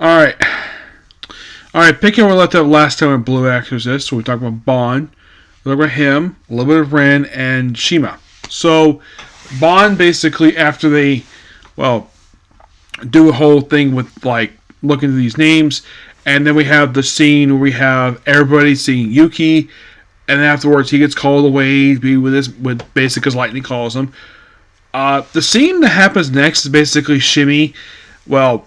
Alright. Alright, picking where we left off last time with Blue Exorcist. So we talked about Bond. We talked about him, a little bit of Ren, and Shima. So, Bond basically, after they, do a whole thing with, looking at these names, and then we have the scene where we have everybody seeing Yuki, and then afterwards he gets called away to be with Basic as Lightning calls him. The scene that happens next is basically Shimmy. Well,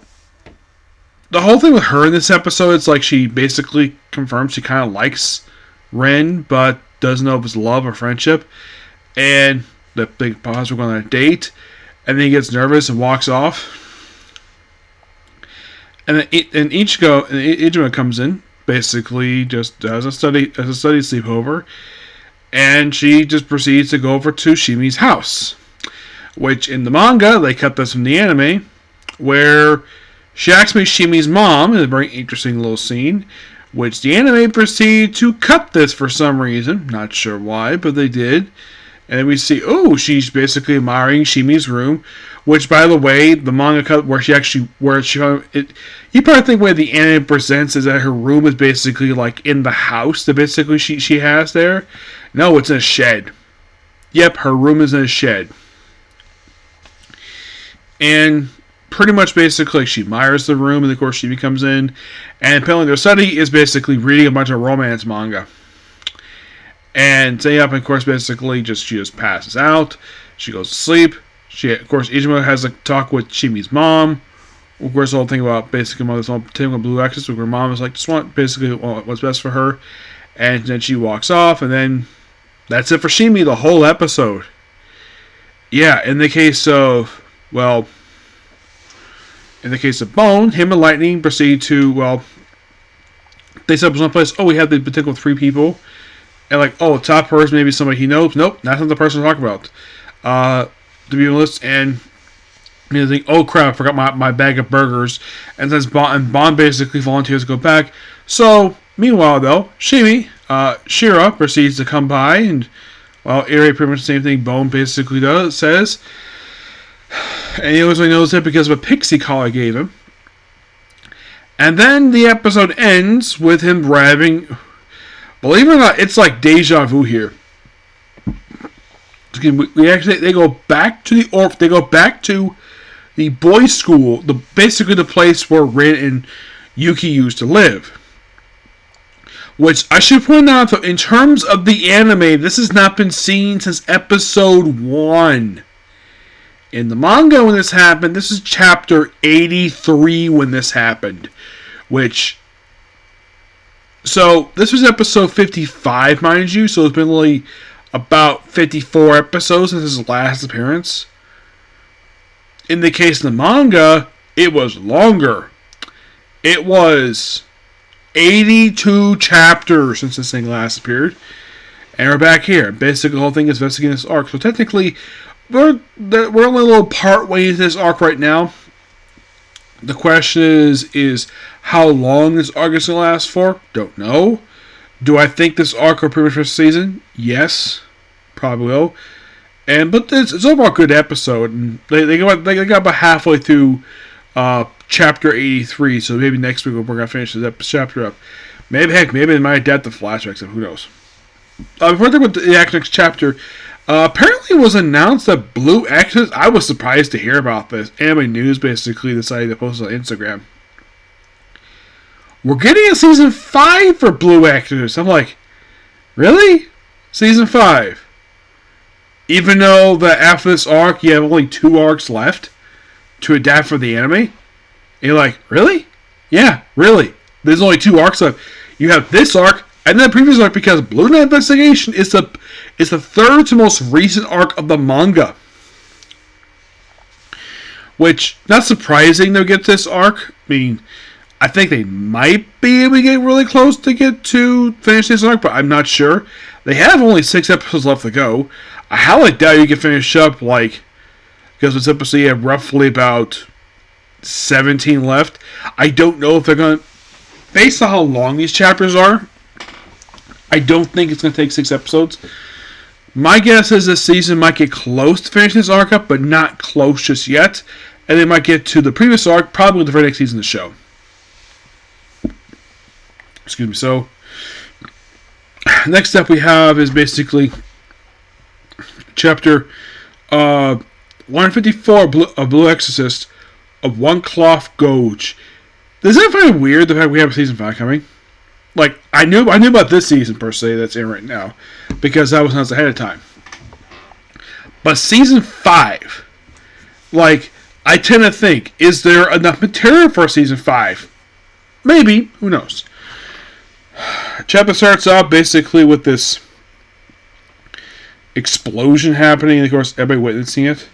the whole thing with her in this episode, it's like she basically confirms she kind of likes Ren, but doesn't know if it's love or friendship. And the big boss are going on a date, and then he gets nervous and walks off. And then Ichima comes in, basically just as a study sleepover, and she just proceeds to go over to Shimi's house, which in the manga they cut this from the anime, where she actually meets Shimi's mom in a very interesting little scene, which the anime proceeded to cut this for some reason, not sure why, but they did. And then we see, she's basically admiring Shimi's room, which, by the way, the manga cut you probably think where the anime presents is that her room is basically like in the house that basically she has there. No, it's in a shed. Yep, her room is in a shed. And pretty much basically she admires the room, and of course Shimi comes in, and apparently their study is basically reading a bunch of romance manga. And staying up, and of course, basically, she just passes out. She goes to sleep. Of course, Ichima has a talk with Shimi's mom. Of course, the whole thing about basically this whole thing with Blue Exorcist, where her mom is like, just want basically what's best for her. And then she walks off, and then that's it for Shimi, the whole episode. Yeah, in the case of Bone, him and Lightning proceed to, they set up one place, we have the particular 3 people. And top person, maybe somebody he knows. Nope, that's not the person to talk about. To be honest, and you think, oh crap, I forgot my bag of burgers. And then Bond basically volunteers to go back. So, meanwhile though, Shimi, Shira proceeds to come by and, iterate pretty much the same thing Bone basically says. And he only knows it because of a pixie call I gave him. And then the episode ends with him grabbing... Believe it or not, it's like deja vu here. They go back to the boys' school, basically the place where Rin and Yuki used to live. Which I should point out, though, in terms of the anime, this has not been seen since episode 1. In the manga, when this happened, this is chapter 83 when this happened, So, this was episode 55, mind you, so it's been only about 54 episodes since his last appearance. In the case of the manga, it was longer. It was 82 chapters since this thing last appeared. And we're back here. Basically, the whole thing is investigating this arc. So technically, we're only a little part way into this arc right now. The question is how long this arc is going to last for? Don't know. Do I think this arc will pretty much finish the season? Yes. Probably will. But it's overall a good episode. And they got about halfway through chapter 83, so maybe next week we're going to finish this chapter up. Maybe it might adapt the flashbacks, who knows. Before I talk about the next chapter, apparently it was announced that Blue Exorcist, I was surprised to hear about this. Anime News basically decided to post it on Instagram. We're getting a season 5 for Blue Exorcist. I'm like, really? Season 5? Even though that after this arc, you have only 2 arcs left to adapt for the anime? And you're like, really? Yeah, really. There's only 2 arcs left. You have this arc, and then the previous arc, because Blue Knight Investigation is the 3rd to most recent arc of the manga. Which, not surprising they'll get this arc. I mean, I think they might be able to get really close to finish this arc, but I'm not sure. They have only 6 episodes left to go. I highly doubt you can finish up, because this episode you have roughly about 17 left. I don't know if they're going to, based on how long these chapters are, I don't think it's going to take 6 episodes. My guess is this season might get close to finishing this arc up, but not close just yet. And they might get to the previous arc, probably the very next season of the show. Excuse me. So, next up we have is basically chapter 154 of Blue Exorcist of One Cloth-Gouge. Does that find weird, the fact we have season 5 coming? Like, I knew about this season, per se, that's in right now, because that was announced ahead of time. But season 5, like, I tend to think, is there enough material for season 5? Maybe. Who knows? Chapter starts off basically with this explosion happening, and of course, everybody witnessing it.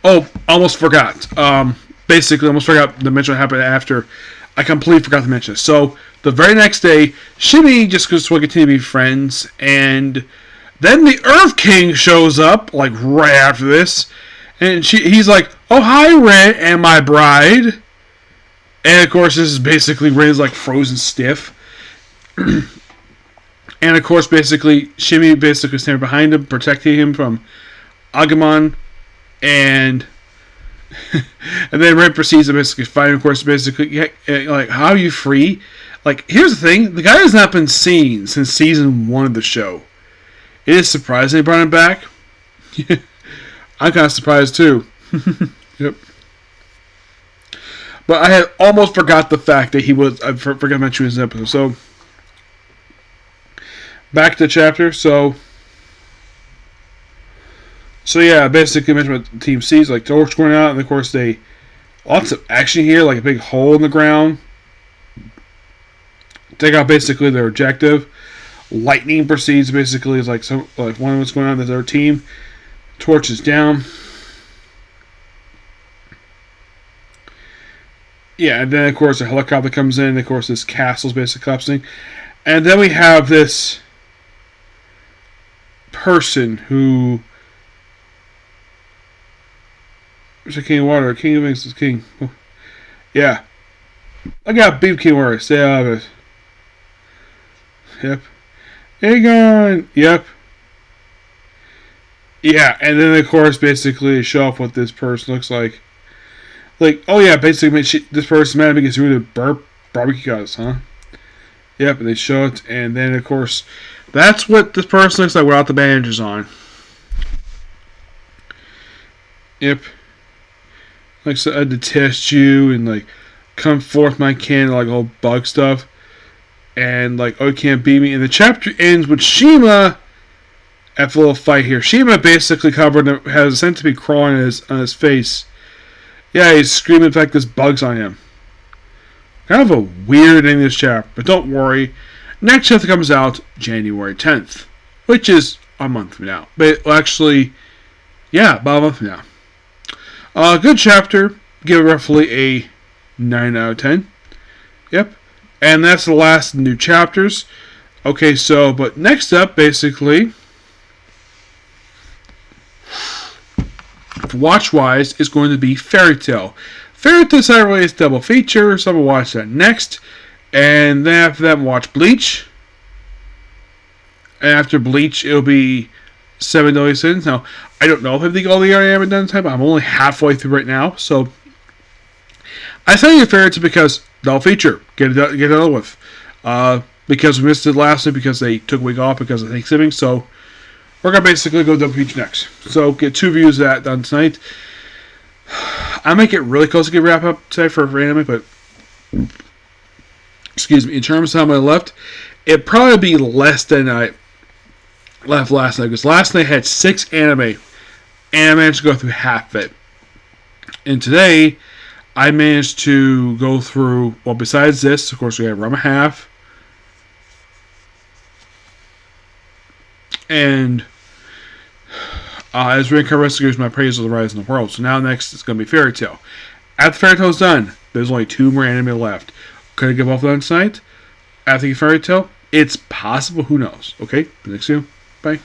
Oh, almost forgot. Basically, almost forgot to mention what happened after. I completely forgot to mention it. So, the very next day, Shimmy just goes to continue to be friends, and then the Earth King shows up, like, right after this, and he's like, "Oh, hi, Ren and my bride." And, of course, this is basically Ren's, like, frozen stiff. And, of course, basically, Shimmy basically standing behind him, protecting him from Agumon. And and then Ren proceeds to basically fight him. Of course, basically, like, how are you free? Like, here's the thing. The guy has not been seen since season 1 of the show. It is surprising they brought him back. I'm kind of surprised, too. Yep. But I had almost forgot the fact that he was... I forgot to mention his episode. So, back to the chapter. So yeah, basically mentioned what the team sees, like torch going out, and of course lots of action here, like a big hole in the ground. Take out basically their objective. Lightning proceeds basically is like one of what's going on with their team. Torch is down. Yeah, and then of course a helicopter comes in, and of course this castle's basically collapsing. And then we have this person who... Where's the King of Water? King of Wings is King. Oh. Yeah. I got beef King of Water. Stay out of it. Yep. Aegon! Yep. Yeah, and then of course basically show off what this person looks like. Like, oh yeah, basically this person's mad because you're the barbecue guys, huh? Yep, and they show it, and then of course that's what this person looks like without the bandages on. Yep. Like, so I had to test you and, like, come forth my can, like, all bug stuff. And, like, oh, you can't beat me. And the chapter ends with Shima at the little fight here. Shima basically has a centipede crawling on his face. Yeah, he's screaming. In fact, there's bugs on him. Kind of a weird ending to this chapter. But don't worry. Next chapter comes out January 10th. Which is a month from now. But, actually, yeah, about a month from now. Good chapter. Give it roughly a 9 out of 10. Yep. And that's the last new chapters. Okay, so, but next up, basically, watch-wise, is going to be Fairy Tail. Fairy Tail Saturday is double feature, so I'm going to watch that next. And then after that, watch Bleach. And after Bleach, it'll be 7 Deadly Sins. Now, I don't know if I think all the area I haven't done time, but I'm only halfway through right now, so I say your favorites because they'll feature. Get it over with. Because we missed it last week because they took a week off because of Thanksgiving, so we're going to basically go double feature next. So get 2 views of that done tonight. I might get really close to get wrap up today for anime, but excuse me, in terms of how many left, it'd probably be less than I left last night, because last night I had 6 anime, and I managed to go through half of it. And today, I managed to go through, well, besides this, of course, we have Rama Half, and as Reincarnate Rescues, my praise of the rise in the world. So now next, it's going to be Fairy Tail. After Fairy Tail's done, there's only 2 more anime left. Could I give off that tonight? After Fairy Tail? It's possible, who knows? Okay, next video. Bye.